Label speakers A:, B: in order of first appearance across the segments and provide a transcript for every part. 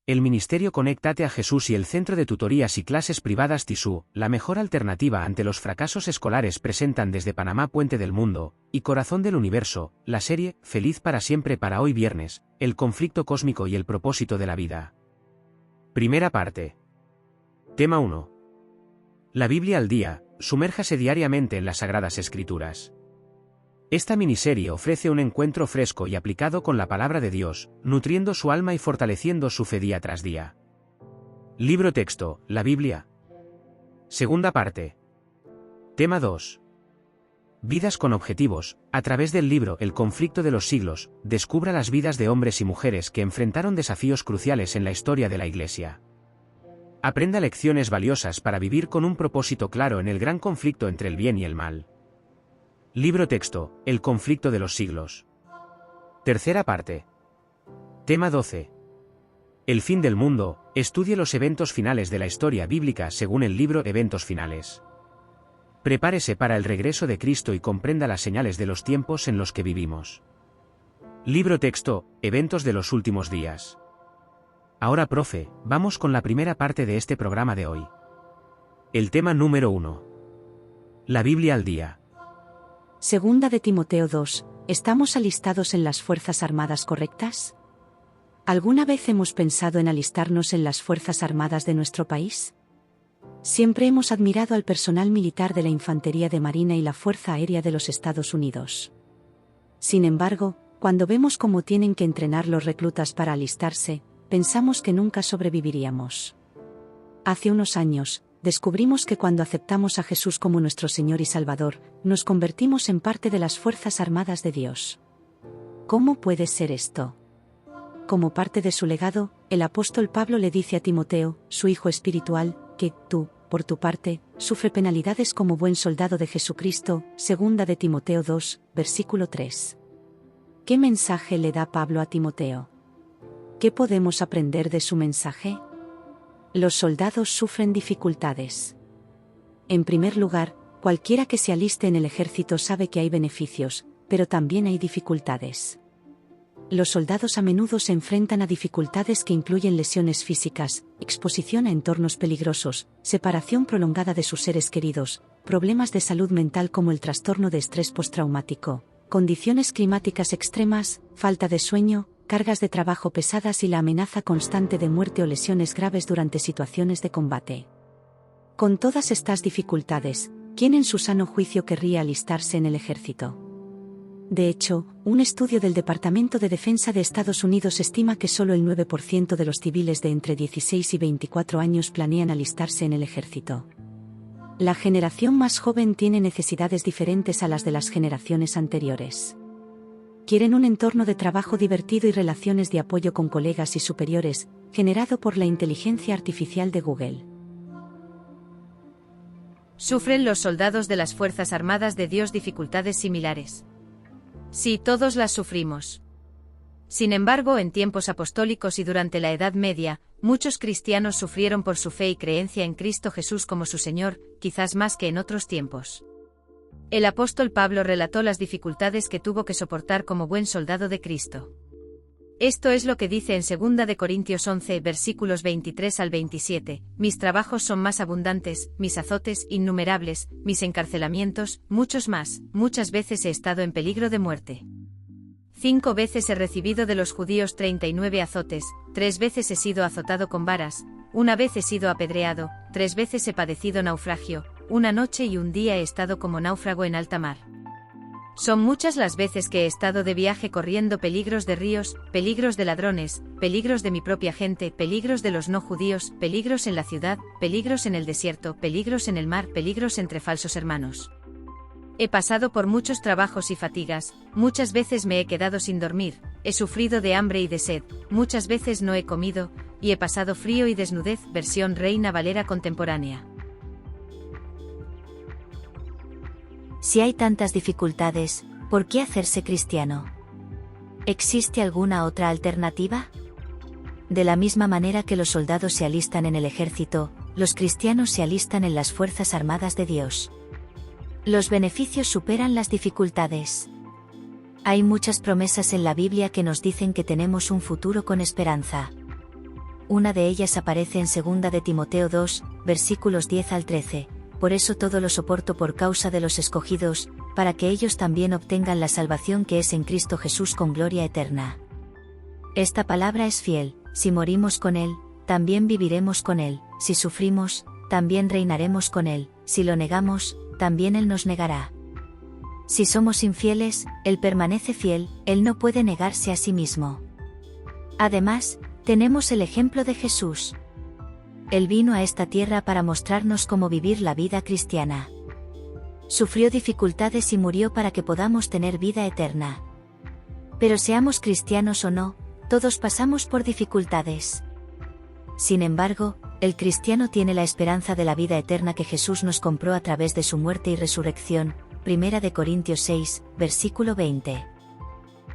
A: El Ministerio Conéctate a Jesús y el Centro de Tutorías y Clases Privadas TISU, la mejor alternativa ante los fracasos escolares, presentan desde Panamá Puente del Mundo y Corazón del Universo, la serie Feliz para siempre para hoy viernes, el conflicto cósmico y el propósito de la vida. Primera parte. Tema 1. La Biblia al día, sumérjase diariamente en las Sagradas Escrituras. Esta miniserie ofrece un encuentro fresco y aplicado con la palabra de Dios, nutriendo su alma y fortaleciendo su fe día tras día. Libro texto, la Biblia. Segunda parte. Tema 2. Vidas con objetivos. A través del libro El conflicto de los siglos, descubra las vidas de hombres y mujeres que enfrentaron desafíos cruciales en la historia de la Iglesia. Aprenda lecciones valiosas para vivir con un propósito claro en el gran conflicto entre el bien y el mal. Libro texto, El conflicto de los siglos. Tercera parte. Tema 12. El fin del mundo, estudie los eventos finales de la historia bíblica según el libro Eventos finales. Prepárese para el regreso de Cristo y comprenda las señales de los tiempos en los que vivimos. Libro texto, Eventos de los últimos días. Ahora, profe, vamos con la primera parte de este programa de hoy. El tema número 1. La Biblia al día.
B: Segunda de Timoteo 2, ¿estamos alistados en las Fuerzas Armadas correctas? ¿Alguna vez hemos pensado en alistarnos en las Fuerzas Armadas de nuestro país? Siempre hemos admirado al personal militar de la Infantería de Marina y la Fuerza Aérea de los Estados Unidos. Sin embargo, cuando vemos cómo tienen que entrenar los reclutas para alistarse, pensamos que nunca sobreviviríamos. Hace unos años, descubrimos que cuando aceptamos a Jesús como nuestro Señor y Salvador, nos convertimos en parte de las Fuerzas Armadas de Dios. ¿Cómo puede ser esto? Como parte de su legado, el apóstol Pablo le dice a Timoteo, su hijo espiritual, que tú, por tu parte, sufre penalidades como buen soldado de Jesucristo. Segunda de Timoteo 2, versículo 3. ¿Qué mensaje le da Pablo a Timoteo? ¿Qué podemos aprender de su mensaje? Los soldados sufren dificultades. En primer lugar, cualquiera que se aliste en el ejército sabe que hay beneficios, pero también hay dificultades. Los soldados a menudo se enfrentan a dificultades que incluyen lesiones físicas, exposición a entornos peligrosos, separación prolongada de sus seres queridos, problemas de salud mental como el trastorno de estrés postraumático, condiciones climáticas extremas, falta de sueño, cargas de trabajo pesadas y la amenaza constante de muerte o lesiones graves durante situaciones de combate. Con todas estas dificultades, ¿quién en su sano juicio querría alistarse en el ejército? De hecho, un estudio del Departamento de Defensa de Estados Unidos estima que solo el 9% de los civiles de entre 16 y 24 años planean alistarse en el ejército. La generación más joven tiene necesidades diferentes a las de las generaciones anteriores. Quieren un entorno de trabajo divertido y relaciones de apoyo con colegas y superiores, generado por la inteligencia artificial de Google.
C: ¿Sufren los soldados de las Fuerzas Armadas de Dios dificultades similares? Sí, todos las sufrimos. Sin embargo, en tiempos apostólicos y durante la Edad Media, muchos cristianos sufrieron por su fe y creencia en Cristo Jesús como su Señor, quizás más que en otros tiempos. El apóstol Pablo relató las dificultades que tuvo que soportar como buen soldado de Cristo. Esto es lo que dice en 2 de Corintios 11, versículos 23 al 27, mis trabajos son más abundantes, mis azotes innumerables, mis encarcelamientos, muchos más, muchas veces he estado en peligro de muerte. 5 veces he recibido de los judíos 39 azotes, 3 veces he sido azotado con varas, 1 vez he sido apedreado, 3 veces he padecido naufragio, 1 noche y 1 día he estado como náufrago en alta mar. Son muchas las veces que he estado de viaje corriendo peligros de ríos, peligros de ladrones, peligros de mi propia gente, peligros de los no judíos, peligros en la ciudad, peligros en el desierto, peligros en el mar, peligros entre falsos hermanos. He pasado por muchos trabajos y fatigas, muchas veces me he quedado sin dormir, he sufrido de hambre y de sed, muchas veces no he comido, y he pasado frío y desnudez. Versión Reina Valera contemporánea.
D: Si hay tantas dificultades, ¿por qué hacerse cristiano? ¿Existe alguna otra alternativa? De la misma manera que los soldados se alistan en el ejército, los cristianos se alistan en las Fuerzas Armadas de Dios. Los beneficios superan las dificultades. Hay muchas promesas en la Biblia que nos dicen que tenemos un futuro con esperanza. una de ellas aparece en 2 de Timoteo 2, versículos 10 al 13, por eso todo lo soporto por causa de los escogidos, para que ellos también obtengan la salvación que es en Cristo Jesús con gloria eterna. Esta palabra es fiel, si morimos con Él, también viviremos con Él, si sufrimos, también reinaremos con Él, si lo negamos, también Él nos negará. Si somos infieles, Él permanece fiel, Él no puede negarse a sí mismo. Además, tenemos el ejemplo de Jesús. Él vino a esta tierra para mostrarnos cómo vivir la vida cristiana. Sufrió dificultades y murió para que podamos tener vida eterna. Pero seamos cristianos o no, todos pasamos por dificultades. Sin embargo, el cristiano tiene la esperanza de la vida eterna que Jesús nos compró a través de su muerte y resurrección, 1 de Corintios 6, versículo 20.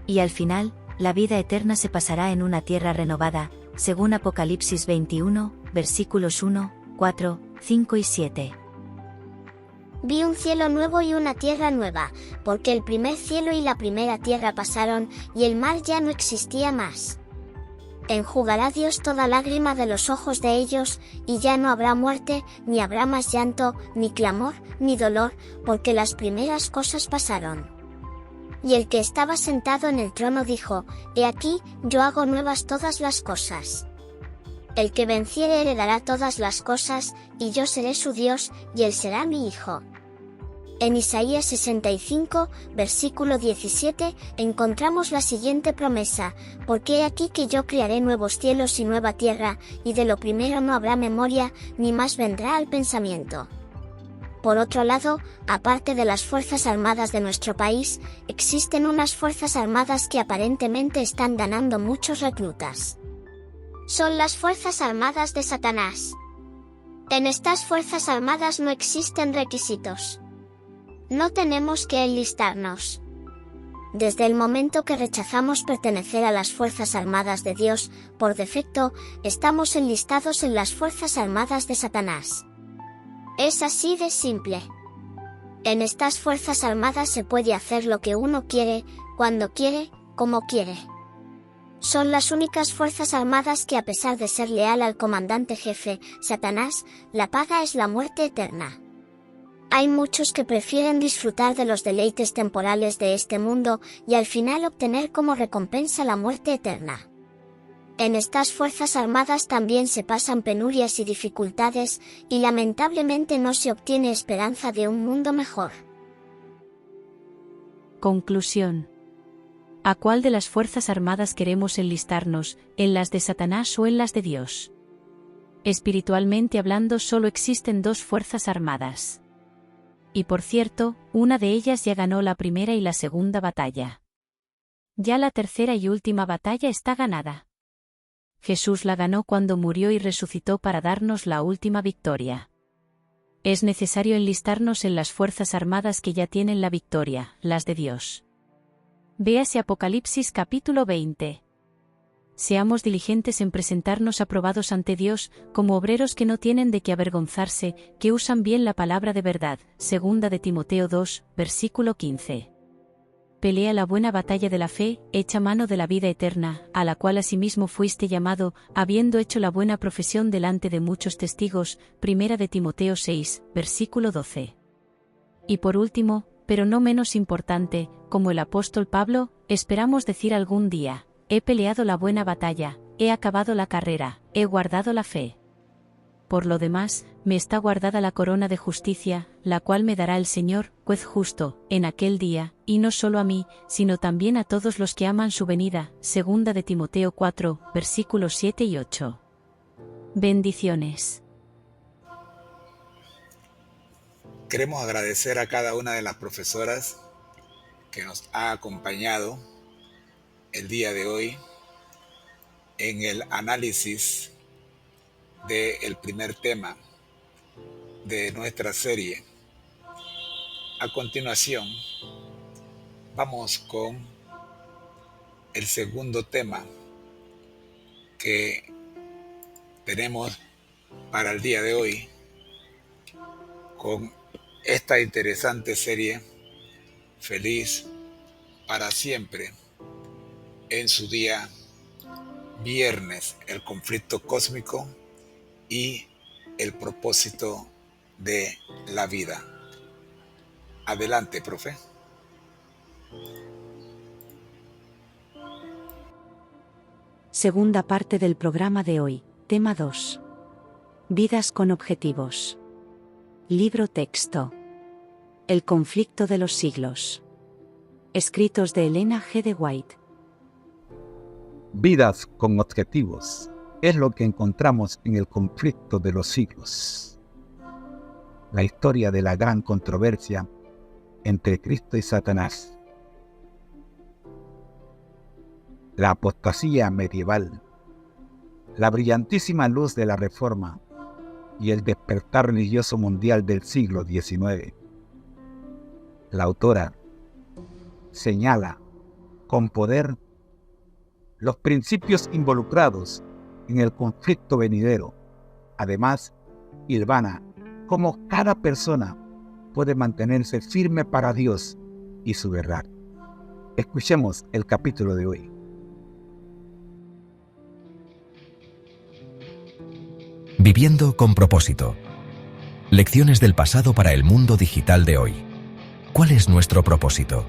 D: Y al final, la vida eterna se pasará en una tierra renovada, según Apocalipsis 21, versículos 1, 4, 5 y 7.
E: Vi un cielo nuevo y una tierra nueva, porque el primer cielo y la primera tierra pasaron, y el mar ya no existía más. Enjugará Dios toda lágrima de los ojos de ellos, y ya no habrá muerte, ni habrá más llanto, ni clamor, ni dolor, porque las primeras cosas pasaron. Y el que estaba sentado en el trono dijo: He aquí, yo hago nuevas todas las cosas. El que venciere heredará todas las cosas, y yo seré su Dios, y él será mi hijo. En Isaías 65, versículo 17, encontramos la siguiente promesa: porque he aquí que yo crearé nuevos cielos y nueva tierra, y de lo primero no habrá memoria, ni más vendrá al pensamiento. Por otro lado, aparte de las Fuerzas Armadas de nuestro país, existen unas Fuerzas Armadas que aparentemente están ganando muchos reclutas. Son las Fuerzas Armadas de Satanás. En estas Fuerzas Armadas no existen requisitos. No tenemos que enlistarnos. Desde el momento que rechazamos pertenecer a las Fuerzas Armadas de Dios, por defecto, estamos enlistados en las Fuerzas Armadas de Satanás. Es así de simple. En estas Fuerzas Armadas se puede hacer lo que uno quiere, cuando quiere, como quiere. Son las únicas Fuerzas Armadas que, a pesar de ser leal al comandante jefe, Satanás, la paga es la muerte eterna. Hay muchos que prefieren disfrutar de los deleites temporales de este mundo, y al final obtener como recompensa la muerte eterna. En estas Fuerzas Armadas también se pasan penurias y dificultades, y lamentablemente no se obtiene esperanza de un mundo mejor.
B: Conclusión. ¿A cuál de las Fuerzas Armadas queremos enlistarnos, en las de Satanás o en las de Dios? Espiritualmente hablando, solo existen dos Fuerzas Armadas. Y por cierto, una de ellas ya ganó la primera y la segunda batalla. Ya la tercera y última batalla está ganada. Jesús la ganó cuando murió y resucitó para darnos la última victoria. Es necesario enlistarnos en las Fuerzas Armadas que ya tienen la victoria, las de Dios. Véase Apocalipsis capítulo 20. Seamos diligentes en presentarnos aprobados ante Dios, como obreros que no tienen de qué avergonzarse, que usan bien la palabra de verdad. 2 de Timoteo 2, versículo 15. Pelea la buena batalla de la fe, echa mano de la vida eterna, a la cual asimismo fuiste llamado, habiendo hecho la buena profesión delante de muchos testigos. 1 de Timoteo 6, versículo 12. Y por último, pero no menos importante, como el apóstol Pablo, esperamos decir algún día: he peleado la buena batalla, he acabado la carrera, he guardado la fe. Por lo demás, me está guardada la corona de justicia, la cual me dará el Señor, juez justo, en aquel día, y no solo a mí, sino también a todos los que aman su venida. 2 de Timoteo 4, versículos 7 y 8. Bendiciones.
F: Queremos agradecer a cada una de las profesoras que nos ha acompañado el día de hoy en el análisis del primer tema de nuestra serie. A continuación, vamos con el segundo tema que tenemos para el día de hoy, con esta interesante serie Feliz para siempre en su día viernes, el conflicto cósmico y el propósito de la vida. Adelante, profe.
B: Segunda parte del programa de hoy, tema 2. Vidas con objetivos. Libro texto. El conflicto de los siglos. Escritos de Elena G. de White.
G: Vidas con objetivos es lo que encontramos en el conflicto de los siglos. La historia de la gran controversia entre Cristo y Satanás. La apostasía medieval, la brillantísima luz de la Reforma y el despertar religioso mundial del siglo XIX. La autora señala con poder los principios involucrados en el conflicto venidero. Además, hilvana cómo cada persona puede mantenerse firme para Dios y su verdad. Escuchemos el capítulo de hoy.
H: Viviendo con propósito. Lecciones del pasado para el mundo digital de hoy. ¿Cuál es nuestro propósito?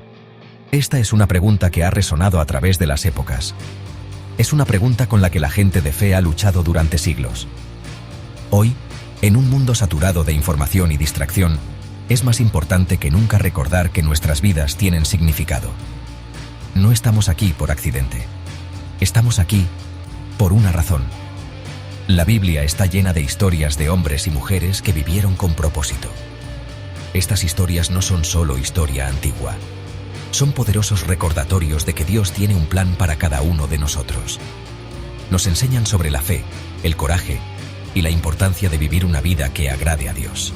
H: Esta es una pregunta que ha resonado a través de las épocas. Es una pregunta con la que la gente de fe ha luchado durante siglos. Hoy, en un mundo saturado de información y distracción, es más importante que nunca recordar que nuestras vidas tienen significado. No estamos aquí por accidente. Estamos aquí por una razón. La Biblia está llena de historias de hombres y mujeres que vivieron con propósito. Estas historias no son solo historia antigua. Son poderosos recordatorios de que Dios tiene un plan para cada uno de nosotros. Nos enseñan sobre la fe, el coraje y la importancia de vivir una vida que agrade a Dios.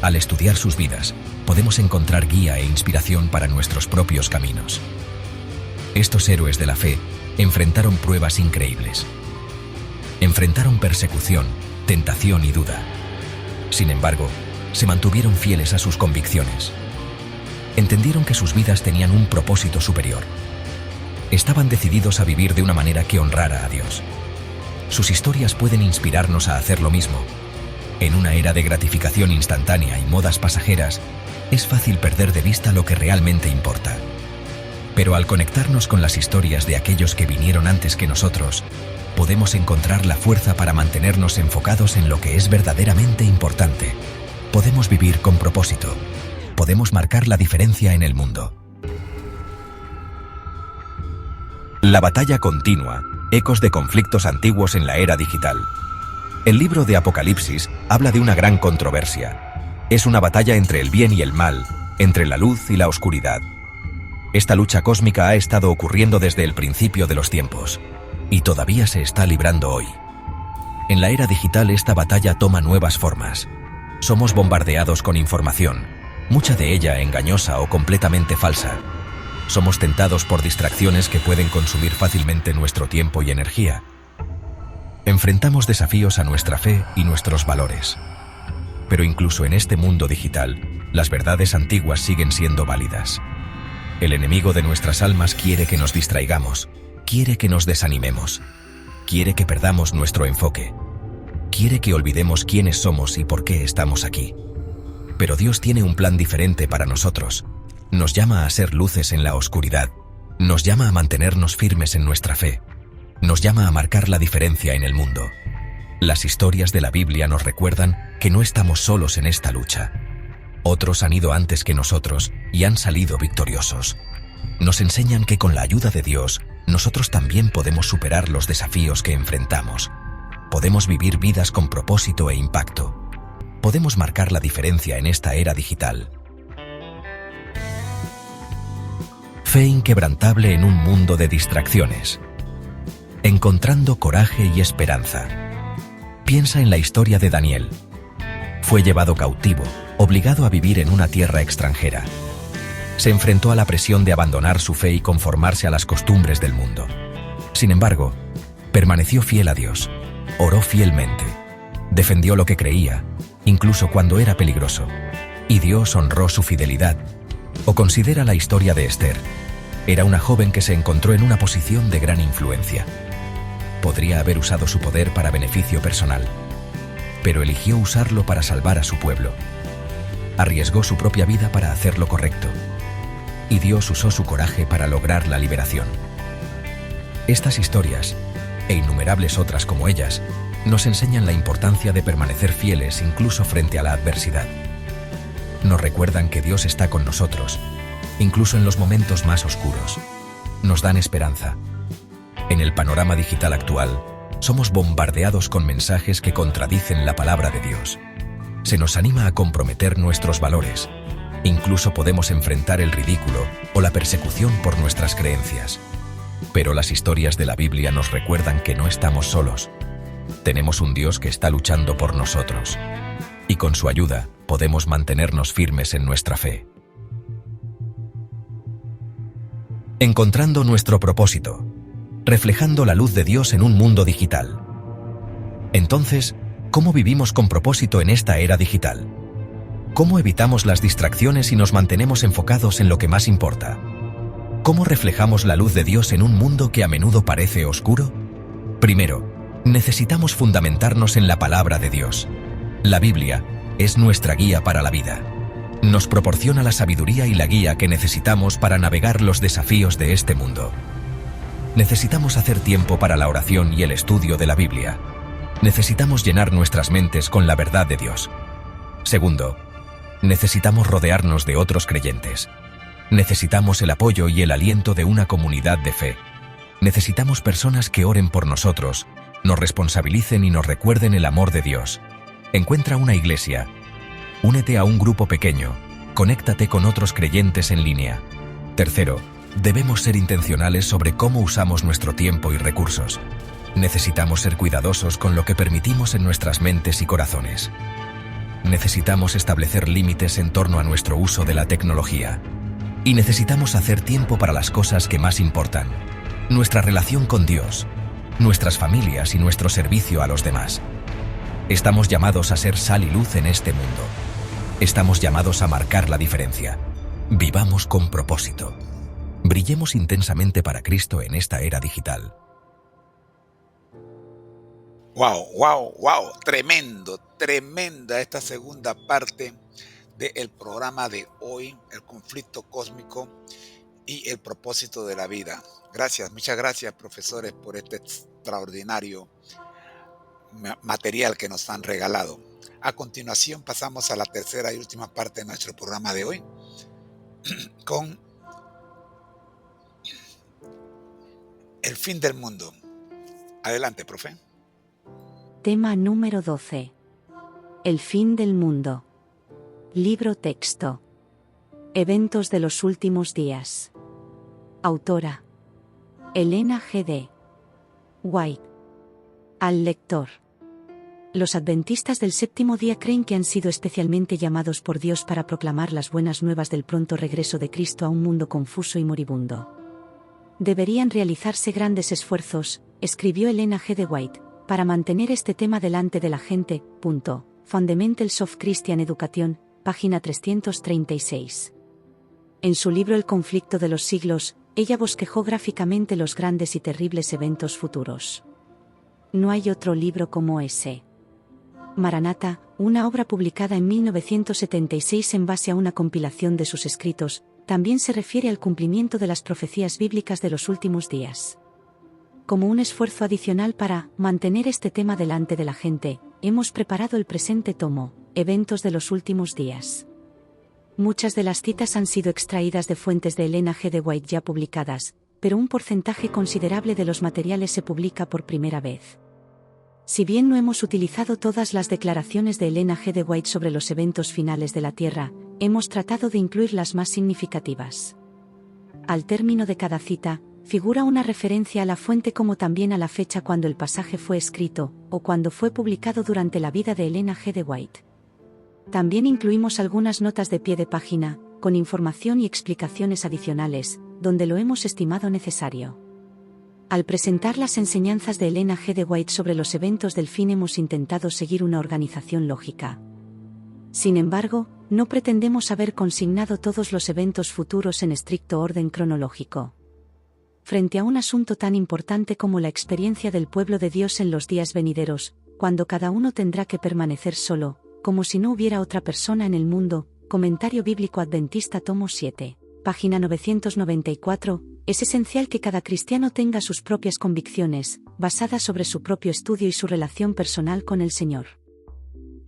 H: Al estudiar sus vidas, podemos encontrar guía e inspiración para nuestros propios caminos. Estos héroes de la fe enfrentaron pruebas increíbles. Enfrentaron persecución, tentación y duda. Sin embargo, se mantuvieron fieles a sus convicciones. Entendieron que sus vidas tenían un propósito superior. Estaban decididos a vivir de una manera que honrara a Dios. Sus historias pueden inspirarnos a hacer lo mismo. En una era de gratificación instantánea y modas pasajeras, es fácil perder de vista lo que realmente importa. Pero al conectarnos con las historias de aquellos que vinieron antes que nosotros, podemos encontrar la fuerza para mantenernos enfocados en lo que es verdaderamente importante. Podemos vivir con propósito. Podemos marcar la diferencia en el mundo. La batalla continua, ecos de conflictos antiguos en la era digital. El libro de Apocalipsis habla de una gran controversia. Es una batalla entre el bien y el mal, entre la luz y la oscuridad. Esta lucha cósmica ha estado ocurriendo desde el principio de los tiempos, y todavía se está librando hoy. En la era digital esta batalla toma nuevas formas. Somos bombardeados con información, mucha de ella engañosa o completamente falsa. Somos tentados por distracciones que pueden consumir fácilmente nuestro tiempo y energía. Enfrentamos desafíos a nuestra fe y nuestros valores. Pero incluso en este mundo digital, las verdades antiguas siguen siendo válidas. El enemigo de nuestras almas quiere que nos distraigamos, quiere que nos desanimemos, quiere que perdamos nuestro enfoque, quiere que olvidemos quiénes somos y por qué estamos aquí. Pero Dios tiene un plan diferente para nosotros. Nos llama a ser luces en la oscuridad, nos llama a mantenernos firmes en nuestra fe, nos llama a marcar la diferencia en el mundo. Las historias de la Biblia nos recuerdan que no estamos solos en esta lucha. Otros han ido antes que nosotros y han salido victoriosos. Nos enseñan que con la ayuda de Dios, nosotros también podemos superar los desafíos que enfrentamos. Podemos vivir vidas con propósito e impacto. Podemos marcar la diferencia en esta era digital. Fe inquebrantable en un mundo de distracciones. Encontrando coraje y esperanza. Piensa en la historia de Daniel. Fue llevado cautivo, obligado a vivir en una tierra extranjera. Se enfrentó a la presión de abandonar su fe y conformarse a las costumbres del mundo. Sin embargo, permaneció fiel a Dios, oró fielmente, defendió lo que creía, incluso cuando era peligroso, y Dios honró su fidelidad. O considera la historia de Esther. Era una joven que se encontró en una posición de gran influencia. podría haber usado su poder para beneficio personal, pero eligió usarlo para salvar a su pueblo. Arriesgó su propia vida para hacer lo correcto, y Dios usó su coraje para lograr la liberación. Estas historias, e innumerables otras como ellas, nos enseñan la importancia de permanecer fieles incluso frente a la adversidad. Nos recuerdan que Dios está con nosotros, incluso en los momentos más oscuros. Nos dan esperanza. En el panorama digital actual, somos bombardeados con mensajes que contradicen la palabra de Dios. Se nos anima a comprometer nuestros valores. Incluso podemos enfrentar el ridículo o la persecución por nuestras creencias. Pero las historias de la Biblia nos recuerdan que no estamos solos. Tenemos un Dios que está luchando por nosotros. Y con su ayuda, podemos mantenernos firmes en nuestra fe. Encontrando nuestro propósito. Reflejando la luz de Dios en un mundo digital. Entonces, ¿cómo vivimos con propósito en esta era digital? ¿Cómo evitamos las distracciones y nos mantenemos enfocados en lo que más importa? ¿Cómo reflejamos la luz de Dios en un mundo que a menudo parece oscuro? Primero, necesitamos fundamentarnos en la palabra de Dios. La Biblia es nuestra guía para la vida. Nos proporciona la sabiduría y la guía que necesitamos para navegar los desafíos de este mundo. Necesitamos hacer tiempo para la oración y el estudio de la Biblia. Necesitamos llenar nuestras mentes con la verdad de Dios. Segundo, necesitamos rodearnos de otros creyentes. Necesitamos el apoyo y el aliento de una comunidad de fe. Necesitamos personas que oren por nosotros, nos responsabilicen y nos recuerden el amor de Dios. Encuentra una iglesia. Únete a un grupo pequeño. Conéctate con otros creyentes en línea. Tercero, debemos ser intencionales sobre cómo usamos nuestro tiempo y recursos. Necesitamos ser cuidadosos con lo que permitimos en nuestras mentes y corazones. Necesitamos establecer límites en torno a nuestro uso de la tecnología. Y necesitamos hacer tiempo para las cosas que más importan. Nuestra relación con Dios, nuestras familias y nuestro servicio a los demás. Estamos llamados a ser sal y luz en este mundo. Estamos llamados a marcar la diferencia. Vivamos con propósito. Brillemos intensamente para Cristo en esta era digital.
F: Wow. Tremenda esta segunda parte del programa de hoy, el conflicto cósmico y el propósito de la vida. Muchas gracias, profesores, por este extraordinario material que nos han regalado. A continuación pasamos a la tercera y última parte de nuestro programa de hoy con el fin del mundo. Adelante, profe.
B: Tema número 12. El fin del mundo. Libro texto. Eventos de los últimos días. Autora: Elena G. White. Al lector. Los adventistas del séptimo día creen que han sido especialmente llamados por Dios para proclamar las buenas nuevas del pronto regreso de Cristo a un mundo confuso y moribundo. Deberían realizarse grandes esfuerzos, escribió Elena G. White, para mantener este tema delante de la gente. Fundamentals of Christian Education, página 336. En su libro El conflicto de los siglos, ella bosquejó gráficamente los grandes y terribles eventos futuros. No hay otro libro como ese. Maranatha, una obra publicada en 1976 en base a una compilación de sus escritos, también se refiere al cumplimiento de las profecías bíblicas de los últimos días. Como un esfuerzo adicional para mantener este tema delante de la gente, hemos preparado el presente tomo, Eventos de los últimos días. Muchas de las citas han sido extraídas de fuentes de Elena G. White ya publicadas, pero un porcentaje considerable de los materiales se publica por primera vez. Si bien no hemos utilizado todas las declaraciones de Elena G. White sobre los eventos finales de la Tierra, hemos tratado de incluir las más significativas. Al término de cada cita, figura una referencia a la fuente como también a la fecha cuando el pasaje fue escrito, o cuando fue publicado durante la vida de Elena G. White. También incluimos algunas notas de pie de página, con información y explicaciones adicionales, donde lo hemos estimado necesario. Al presentar las enseñanzas de Elena G. White sobre los eventos del fin hemos intentado seguir una organización lógica. Sin embargo, no pretendemos haber consignado todos los eventos futuros en estricto orden cronológico. frente a un asunto tan importante como la experiencia del pueblo de Dios en los días venideros, cuando cada uno tendrá que permanecer solo, como si no hubiera otra persona en el mundo. Comentario Bíblico Adventista tomo 7, página 994. Es esencial que cada cristiano tenga sus propias convicciones, basadas sobre su propio estudio y su relación personal con el Señor.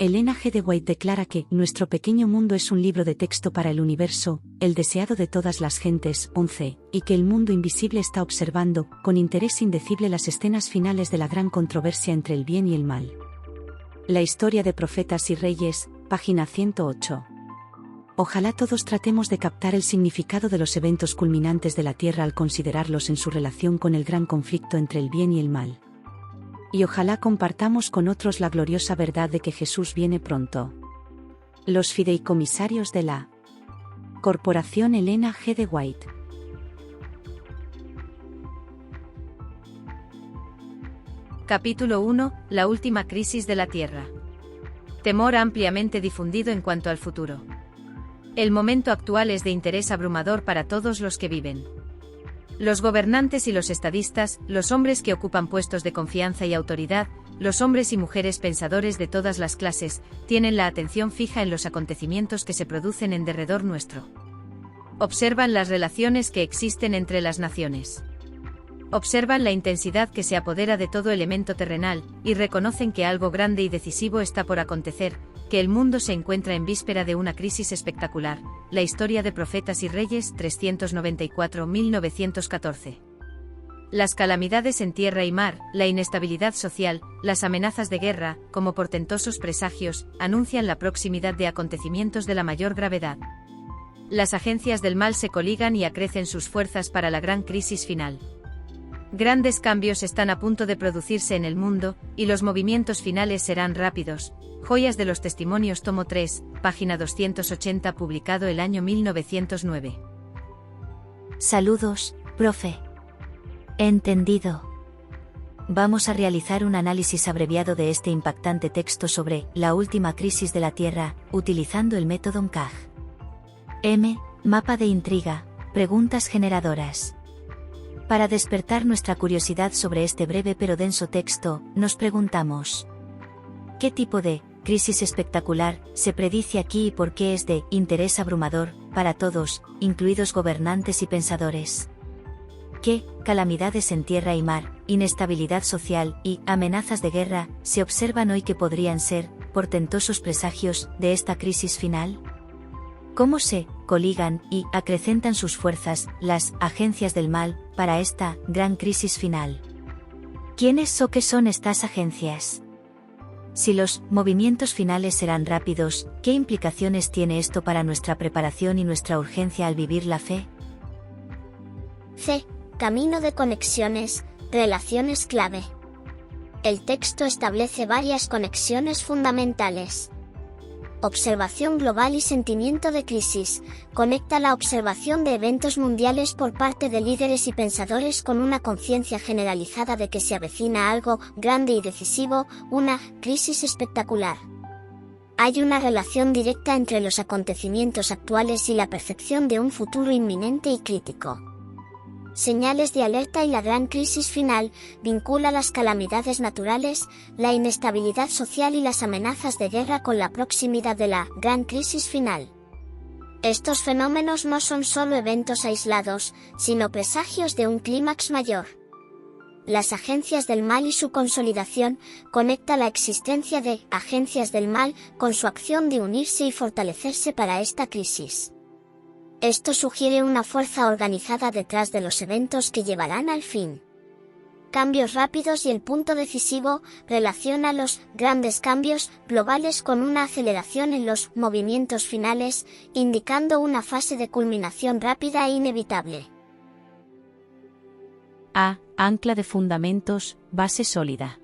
B: Elena G. de White declara que nuestro pequeño mundo es un libro de texto para el universo, el deseado de todas las gentes, 11, y que el mundo invisible está observando, con interés indecible, las escenas finales de la gran controversia entre el bien y el mal. La historia de profetas y reyes, página 108. Ojalá todos tratemos de captar el significado de los eventos culminantes de la Tierra al considerarlos en su relación con el gran conflicto entre el bien y el mal. Y ojalá compartamos con otros la gloriosa verdad de que Jesús viene pronto. Los fideicomisarios de la Corporación Elena G. de White.
C: Capítulo 1. La última crisis de la Tierra. Temor ampliamente difundido en cuanto al futuro. El momento actual es de interés abrumador para todos los que viven. Los gobernantes y los estadistas, los hombres que ocupan puestos de confianza y autoridad, los hombres y mujeres pensadores de todas las clases, tienen la atención fija en los acontecimientos que se producen en derredor nuestro. Observan las relaciones que existen entre las naciones. Observan la intensidad que se apodera de todo elemento terrenal, y reconocen que algo grande y decisivo está por acontecer, que el mundo se encuentra en víspera de una crisis espectacular. La historia de Profetas y Reyes, 394-1914. Las calamidades en tierra y mar, la inestabilidad social, las amenazas de guerra, como portentosos presagios, anuncian la proximidad de acontecimientos de la mayor gravedad. Las agencias del mal se coligan y acrecen sus fuerzas para la gran crisis final. Grandes cambios están a punto de producirse en el mundo, y los movimientos finales serán rápidos. Joyas de los Testimonios tomo 3, página 280, publicado el año 1909.
D: Saludos, profe. Entendido. Vamos a realizar un análisis abreviado de este impactante texto sobre la última crisis de la Tierra, utilizando el método MCAG. Mapa de intriga, preguntas generadoras. Para despertar nuestra curiosidad sobre este breve pero denso texto, nos preguntamos: ¿qué tipo de crisis espectacular se predice aquí y por qué es de interés abrumador para todos, incluidos gobernantes y pensadores? ¿Qué calamidades en tierra y mar, inestabilidad social y amenazas de guerra se observan hoy que podrían ser portentosos presagios de esta crisis final? ¿Cómo se coligan y acrecentan sus fuerzas las agencias del mal para esta gran crisis final? ¿Quiénes o qué son estas agencias? Si los movimientos finales serán rápidos, ¿qué implicaciones tiene esto para nuestra preparación y nuestra urgencia al vivir la fe?
E: C. Camino de conexiones, relaciones clave. El texto establece varias conexiones fundamentales. Observación global y sentimiento de crisis. Conecta la observación de eventos mundiales por parte de líderes y pensadores con una conciencia generalizada de que se avecina algo grande y decisivo, una crisis espectacular. Hay una relación directa entre los acontecimientos actuales y la percepción de un futuro inminente y crítico. Señales de alerta y la gran crisis final, vincula las calamidades naturales, la inestabilidad social y las amenazas de guerra con la proximidad de la gran crisis final. Estos fenómenos no son solo eventos aislados, sino presagios de un clímax mayor. Las agencias del mal y su consolidación, conecta la existencia de agencias del mal con su acción de unirse y fortalecerse para esta crisis. Esto sugiere una fuerza organizada detrás de los eventos que llevarán al fin. Cambios rápidos y el punto decisivo, relaciona los grandes cambios globales con una aceleración en los movimientos finales, indicando una fase de culminación rápida e inevitable.
B: A. Ancla de fundamentos, base sólida.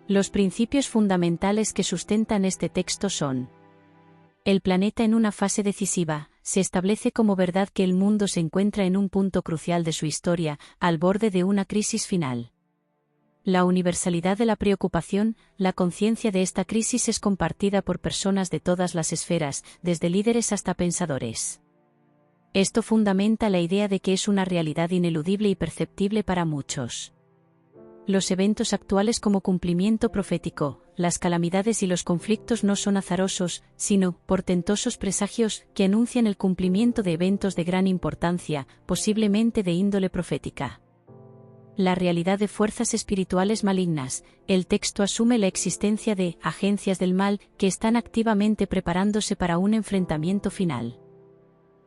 B: Los principios fundamentales que sustentan este texto son: el planeta en una fase decisiva. Se establece como verdad que el mundo se encuentra en un punto crucial de su historia, al borde de una crisis final. La universalidad de la preocupación, la conciencia de esta crisis es compartida por personas de todas las esferas, desde líderes hasta pensadores. Esto fundamenta la idea de que es una realidad ineludible y perceptible para muchos. Los eventos actuales como cumplimiento profético, las calamidades y los conflictos no son azarosos, sino portentosos presagios que anuncian el cumplimiento de eventos de gran importancia, posiblemente de índole profética. La realidad de fuerzas espirituales malignas. El texto asume la existencia de agencias del mal que están activamente preparándose para un enfrentamiento final.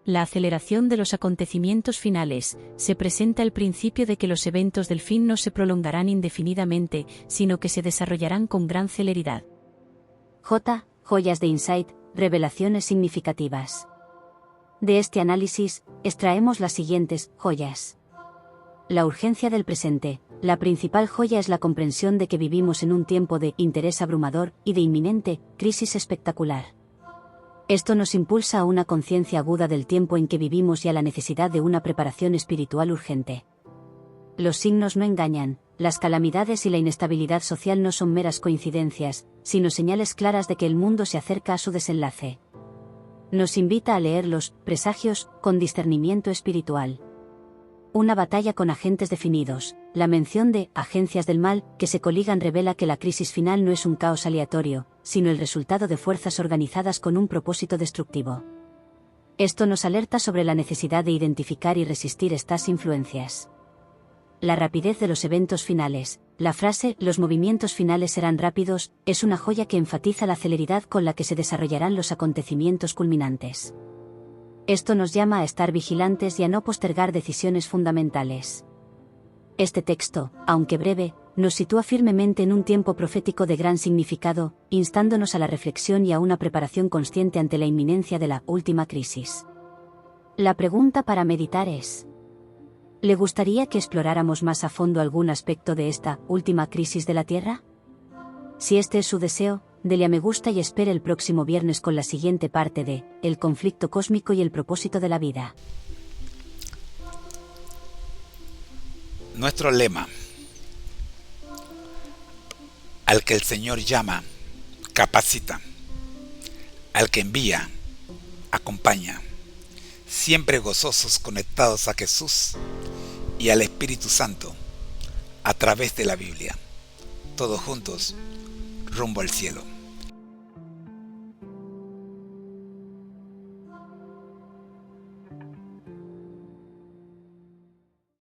B: La aceleración de los acontecimientos finales. Se presenta el principio de que los eventos del fin no se prolongarán indefinidamente, sino que se desarrollarán con gran celeridad.
D: Joyas de insight, revelaciones significativas. De este análisis, extraemos las siguientes joyas. La urgencia del presente. La principal joya es la comprensión de que vivimos en un tiempo de interés abrumador y de inminente crisis espectacular. Esto nos impulsa a una conciencia aguda del tiempo en que vivimos y a la necesidad de una preparación espiritual urgente. Los signos no engañan, las calamidades y la inestabilidad social no son meras coincidencias, sino señales claras de que el mundo se acerca a su desenlace. Nos invita a leer los presagios con discernimiento espiritual. Una batalla con agentes definidos. La mención de agencias del mal que se coligan revela que la crisis final no es un caos aleatorio, sino el resultado de fuerzas organizadas con un propósito destructivo. Esto nos alerta sobre la necesidad de identificar y resistir estas influencias. La rapidez de los eventos finales. La frase "los movimientos finales serán rápidos" es una joya que enfatiza la celeridad con la que se desarrollarán los acontecimientos culminantes. Esto nos llama a estar vigilantes y a no postergar decisiones fundamentales. Este texto, aunque breve, nos sitúa firmemente en un tiempo profético de gran significado, instándonos a la reflexión y a una preparación consciente ante la inminencia de la última crisis. La pregunta para meditar es: ¿le gustaría que exploráramos más a fondo algún aspecto de esta última crisis de la Tierra? Si este es su deseo, dele a me gusta y espere el próximo viernes con la siguiente parte de El conflicto cósmico y el propósito de la vida.
F: Nuestro lema: al que el Señor llama, capacita; al que envía, acompaña. Siempre gozosos, conectados a Jesús y al Espíritu Santo a través de la Biblia. Todos juntos, rumbo al cielo.